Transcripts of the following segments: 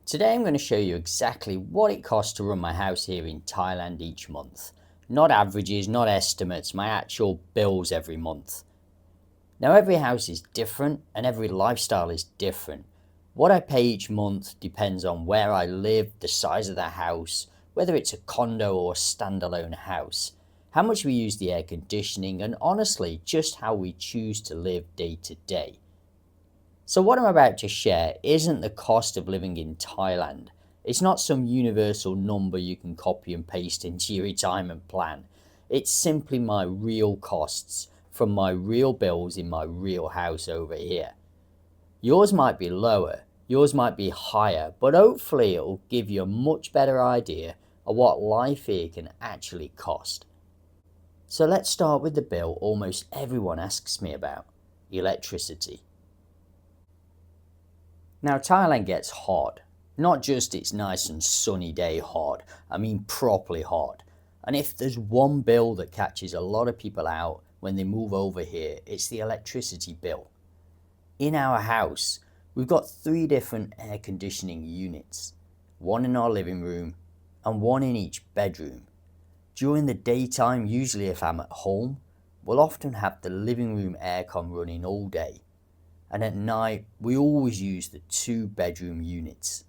Today I'm going to show you exactly what it costs to run my house here in Thailand each month. Not averages, not estimates, my actual bills every month. Now every house is different and every lifestyle is different. What I pay each month depends on where I live, the size of the house, whether it's a condo or a standalone house, how much we use the air conditioning, and honestly just how we choose to live day to day. So what I'm about to share isn't the cost of living in Thailand. It's not some universal number you can copy and paste into your retirement plan. It's simply my real costs from my real bills in my real house over here. Yours might be lower, yours might be higher, but hopefully it'll give you a much better idea of what life here can actually cost. So let's start with the bill almost everyone asks me about: electricity. Now Thailand gets hot, not just it's nice and sunny day hot, I mean properly hot. And if there's one bill that catches a lot of people out when they move over here, it's the electricity bill. In our house, we've got 3 different air conditioning units, one in our living room and one in each bedroom. During the daytime, usually if I'm at home, we'll often have the living room aircon running all day. And at night we always use the 2 bedroom units.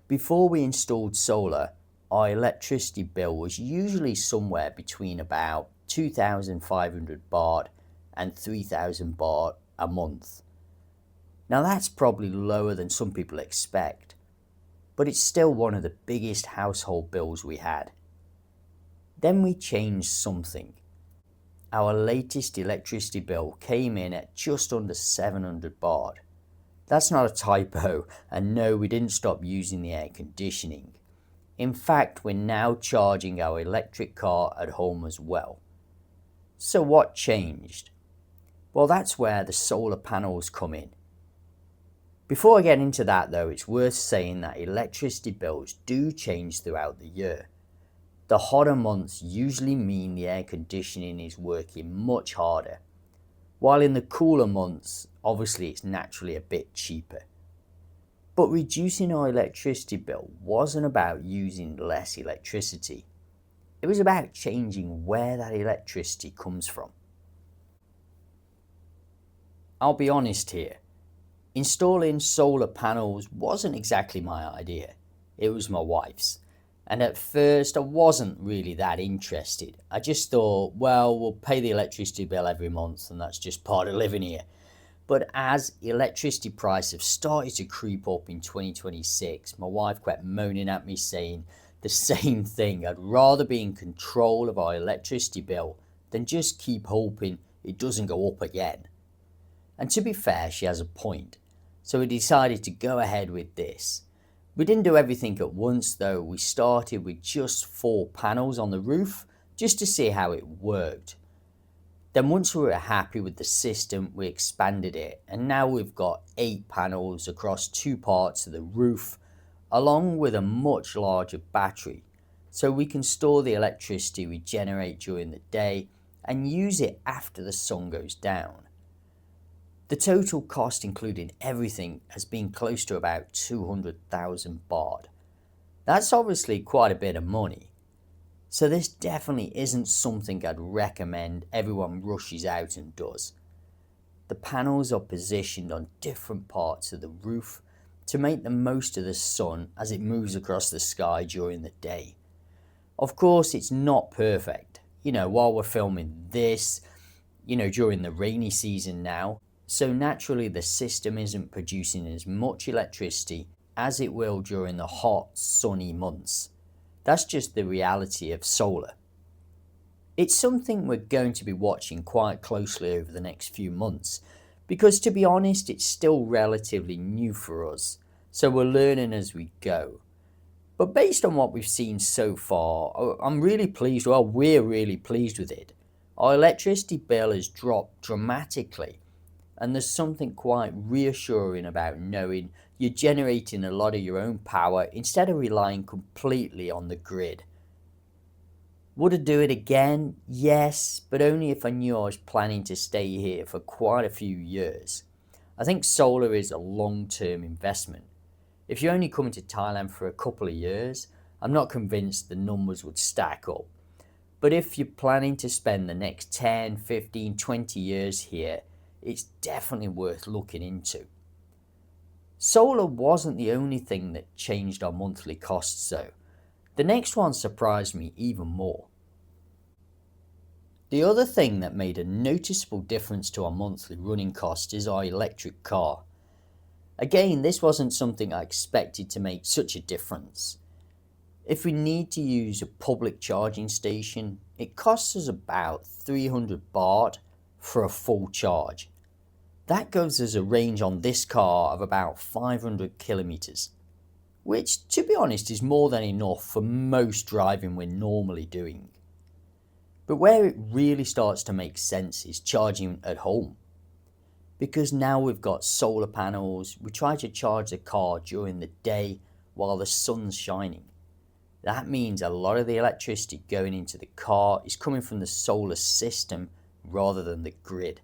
Before we installed solar, our electricity bill was usually somewhere between about 2,500 baht and 3,000 baht a month. Now that's probably lower than some people expect, but it's still one of the biggest household bills we had. Then we changed something. Our latest electricity bill came in at just under 700 baht. That's not a typo, and no, we didn't stop using the air conditioning. In fact, we're now charging our electric car at home as well. So what changed? Well, that's where the solar panels come in. Before I get into that though, it's worth saying that electricity bills do change throughout the year. The hotter months usually mean the air conditioning is working much harder, while in the cooler months, obviously it's naturally a bit cheaper. But reducing our electricity bill wasn't about using less electricity. It was about changing where that electricity comes from. I'll be honest here, installing solar panels wasn't exactly my idea, it was my wife's. And at first I wasn't really that interested. I just thought, well, we'll pay the electricity bill every month and that's just part of living here. But as electricity prices have started to creep up in 2026, my wife kept moaning at me saying the same thing. I'd rather be in control of our electricity bill than just keep hoping it doesn't go up again. And to be fair, she has a point. So we decided to go ahead with this. We didn't do everything at once though. We started with just 4 panels on the roof just to see how it worked. Then once we were happy with the system, we expanded it, and now we've got 8 panels across 2 parts of the roof, along with a much larger battery, so we can store the electricity we generate during the day and use it after the sun goes down. The total cost including everything has been close to about 200,000 baht. That's obviously quite a bit of money. So this definitely isn't something I'd recommend everyone rushes out and does. The panels are positioned on different parts of the roof to make the most of the sun as it moves across the sky during the day. Of course, it's not perfect. While we're filming this, during the rainy season now, so naturally the system isn't producing as much electricity as it will during the hot, sunny months. That's just the reality of solar. It's something we're going to be watching quite closely over the next few months, because to be honest, it's still relatively new for us, so we're learning as we go. But based on what we've seen so far, we're really pleased with it. Our electricity bill has dropped dramatically, and there's something quite reassuring about knowing you're generating a lot of your own power instead of relying completely on the grid. Would I do it again? Yes, but only if I knew I was planning to stay here for quite a few years. I think solar is a long-term investment. If you're only coming to Thailand for a couple of years, I'm not convinced the numbers would stack up. But if you're planning to spend the next 10, 15, 20 years here, it's definitely worth looking into. Solar wasn't the only thing that changed our monthly costs though. The next one surprised me even more. The other thing that made a noticeable difference to our monthly running cost is our electric car. Again, this wasn't something I expected to make such a difference. If we need to use a public charging station, it costs us about 300 baht for a full charge. That gives us a range on this car of about 500 kilometers, which to be honest is more than enough for most driving we're normally doing. But where it really starts to make sense is charging at home. Because now we've got solar panels, we try to charge the car during the day while the sun's shining. That means a lot of the electricity going into the car is coming from the solar system rather than the grid.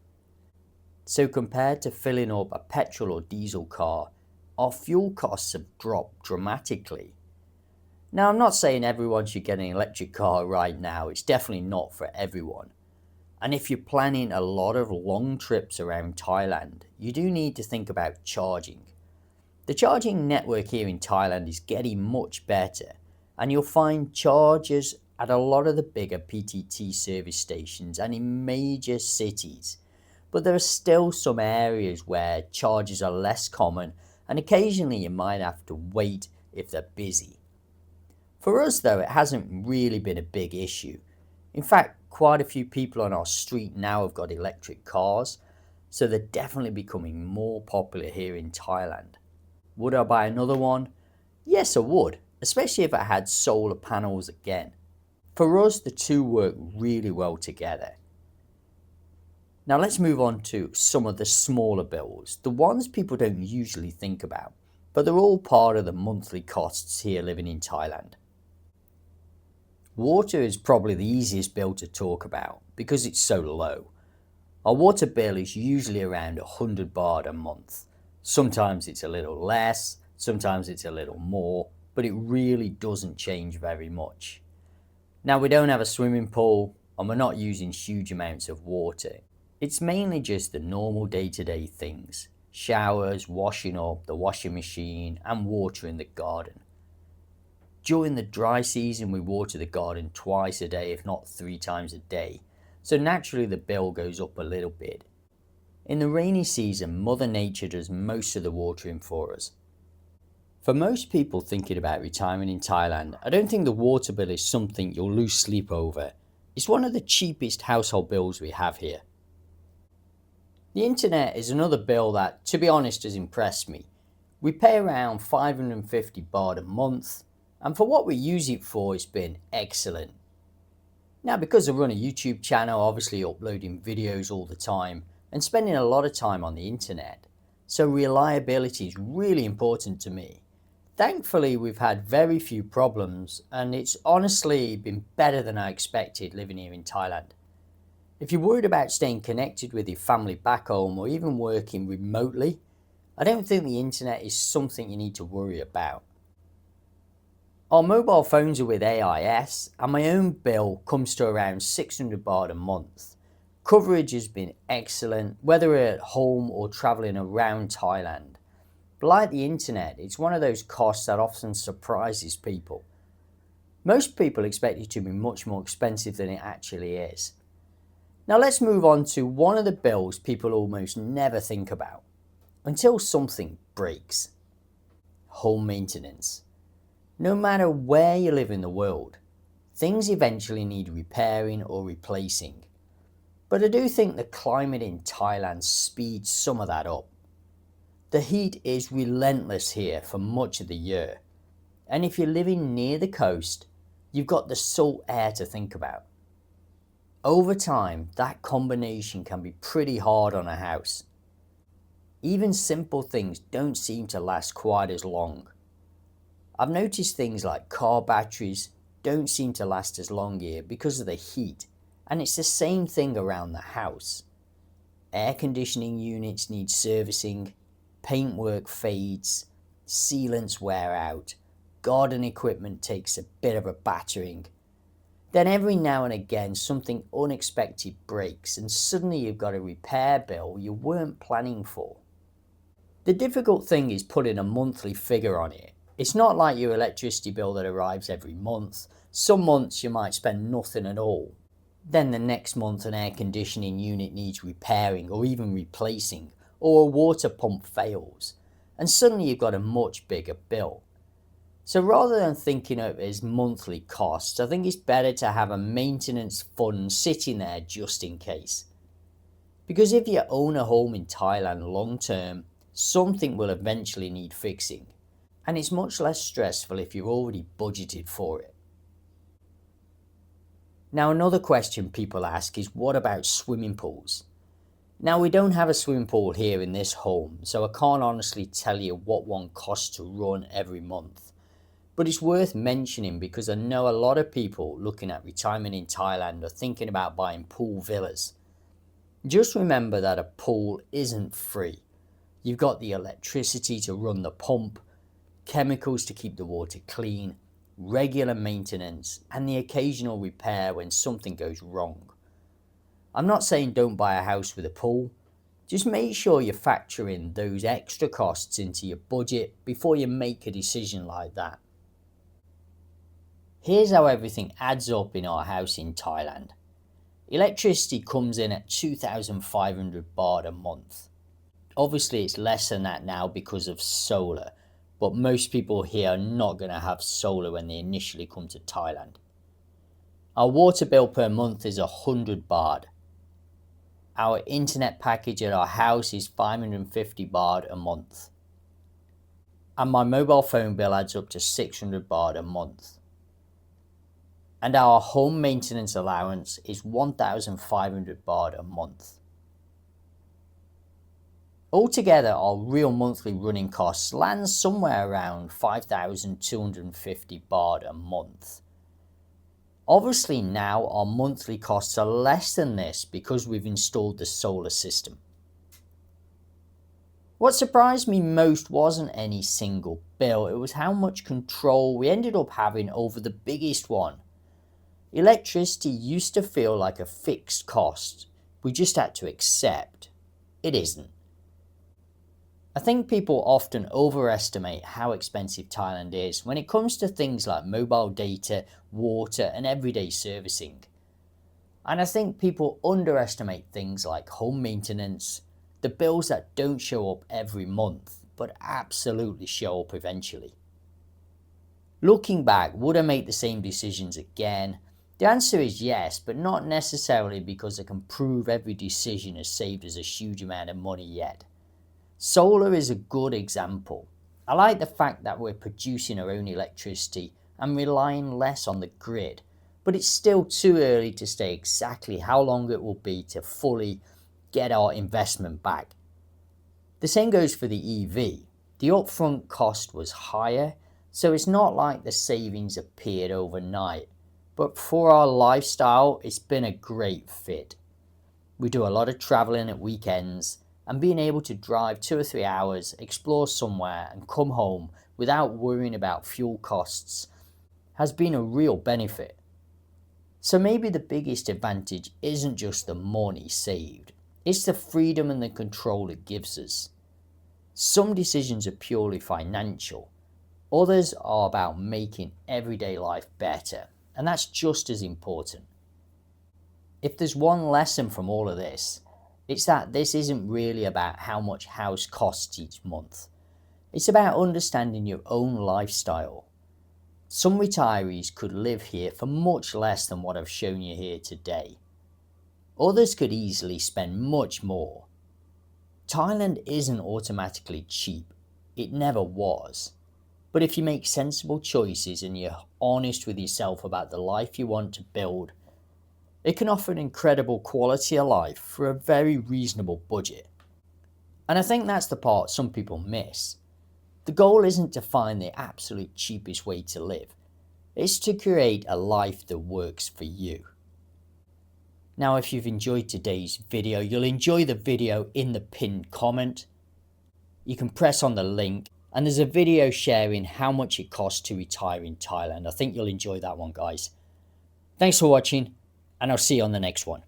So compared to filling up a petrol or diesel car, our fuel costs have dropped dramatically. Now, I'm not saying everyone should get an electric car right now, it's definitely not for everyone. And if you're planning a lot of long trips around Thailand, you do need to think about charging. The charging network here in Thailand is getting much better, and you'll find chargers at a lot of the bigger PTT service stations and in major cities. But there are still some areas where chargers are less common, and occasionally you might have to wait if they're busy. For us though, it hasn't really been a big issue. In fact, quite a few people on our street now have got electric cars, so they're definitely becoming more popular here in Thailand. Would I buy another one? Yes, I would, especially if it had solar panels again. For us, the two work really well together. Now let's move on to some of the smaller bills, the ones people don't usually think about, but they're all part of the monthly costs here living in Thailand. Water is probably the easiest bill to talk about because it's so low. Our water bill is usually around 100 baht a month. Sometimes it's a little less, sometimes it's a little more, but it really doesn't change very much. Now we don't have a swimming pool and we're not using huge amounts of water. It's mainly just the normal day-to-day things: showers, washing up, the washing machine and watering the garden. During the dry season we water the garden twice a day if not 3 times a day, so naturally the bill goes up a little bit. In the rainy season, Mother Nature does most of the watering for us. For most people thinking about retiring in Thailand, I don't think the water bill is something you'll lose sleep over. It's one of the cheapest household bills we have here. The internet is another bill that, to be honest, has impressed me. We pay around 550 baht a month, and for what we use it for, it's been excellent. Now, because I run a YouTube channel, obviously uploading videos all the time and spending a lot of time on the internet, so reliability is really important to me. Thankfully, we've had very few problems, and it's honestly been better than I expected living here in Thailand. If you're worried about staying connected with your family back home or even working remotely, I don't think the internet is something you need to worry about. Our mobile phones are with AIS, and my own bill comes to around 600 baht a month. Coverage has been excellent, whether we're at home or travelling around Thailand. But like the internet, it's one of those costs that often surprises people. Most people expect it to be much more expensive than it actually is. Now let's move on to one of the bills people almost never think about, until something breaks. Home maintenance. No matter where you live in the world, things eventually need repairing or replacing. But I do think the climate in Thailand speeds some of that up. The heat is relentless here for much of the year, and if you're living near the coast, you've got the salt air to think about. Over time, that combination can be pretty hard on a house. Even simple things don't seem to last quite as long. I've noticed things like car batteries don't seem to last as long here because of the heat, and it's the same thing around the house. Air conditioning units need servicing, paintwork fades, sealants wear out, garden equipment takes a bit of a battering. Then every now and again something unexpected breaks and suddenly you've got a repair bill you weren't planning for. The difficult thing is putting a monthly figure on it. It's not like your electricity bill that arrives every month. Some months you might spend nothing at all. Then the next month an air conditioning unit needs repairing or even replacing, or a water pump fails, and suddenly you've got a much bigger bill. So rather than thinking of it as monthly costs, I think it's better to have a maintenance fund sitting there just in case. Because if you own a home in Thailand long term, something will eventually need fixing. And it's much less stressful if you've already budgeted for it. Now another question people ask is, what about swimming pools? Now we don't have a swimming pool here in this home, so I can't honestly tell you what one costs to run every month. But it's worth mentioning because I know a lot of people looking at retirement in Thailand are thinking about buying pool villas. Just remember that a pool isn't free. You've got the electricity to run the pump, chemicals to keep the water clean, regular maintenance, and the occasional repair when something goes wrong. I'm not saying don't buy a house with a pool. Just make sure you factor in those extra costs into your budget before you make a decision like that. Here's how everything adds up in our house in Thailand. Electricity comes in at 2,500 baht a month. Obviously it's less than that now because of solar, but most people here are not going to have solar when they initially come to Thailand. Our water bill per month is 100 baht. Our internet package at our house is 550 baht a month. And my mobile phone bill adds up to 600 baht a month. And our home maintenance allowance is 1,500 baht a month. Altogether, our real monthly running costs land somewhere around 5,250 baht a month. Obviously now our monthly costs are less than this because we've installed the solar system. What surprised me most wasn't any single bill, it was how much control we ended up having over the biggest one. Electricity used to feel like a fixed cost we just had to accept. It isn't. I think people often overestimate how expensive Thailand is when it comes to things like mobile data, water and everyday servicing. And I think people underestimate things like home maintenance, the bills that don't show up every month but absolutely show up eventually. Looking back, would I make the same decisions again? The answer is yes, but not necessarily because I can prove every decision has saved us a huge amount of money yet. Solar is a good example. I like the fact that we're producing our own electricity and relying less on the grid, but it's still too early to say exactly how long it will be to fully get our investment back. The same goes for the EV. The upfront cost was higher, so it's not like the savings appeared overnight. But for our lifestyle, it's been a great fit. We do a lot of traveling at weekends, and being able to drive 2 or 3 hours, explore somewhere and come home without worrying about fuel costs has been a real benefit. So maybe the biggest advantage isn't just the money saved, it's the freedom and the control it gives us. Some decisions are purely financial, others are about making everyday life better. And that's just as important. If there's one lesson from all of this, it's that this isn't really about how much house costs each month. It's about understanding your own lifestyle. Some retirees could live here for much less than what I've shown you here today. Others could easily spend much more. Thailand isn't automatically cheap. It never was. But if you make sensible choices and you're honest with yourself about the life you want to build, it can offer an incredible quality of life for a very reasonable budget. And I think that's the part some people miss. The goal isn't to find the absolute cheapest way to live. It's to create a life that works for you. Now, if you've enjoyed today's video, you'll enjoy the video in the pinned comment. You can press on the link And there's a video sharing how much it costs to retire in Thailand. I think you'll enjoy that one, guys. Thanks for watching, and I'll see you on the next one.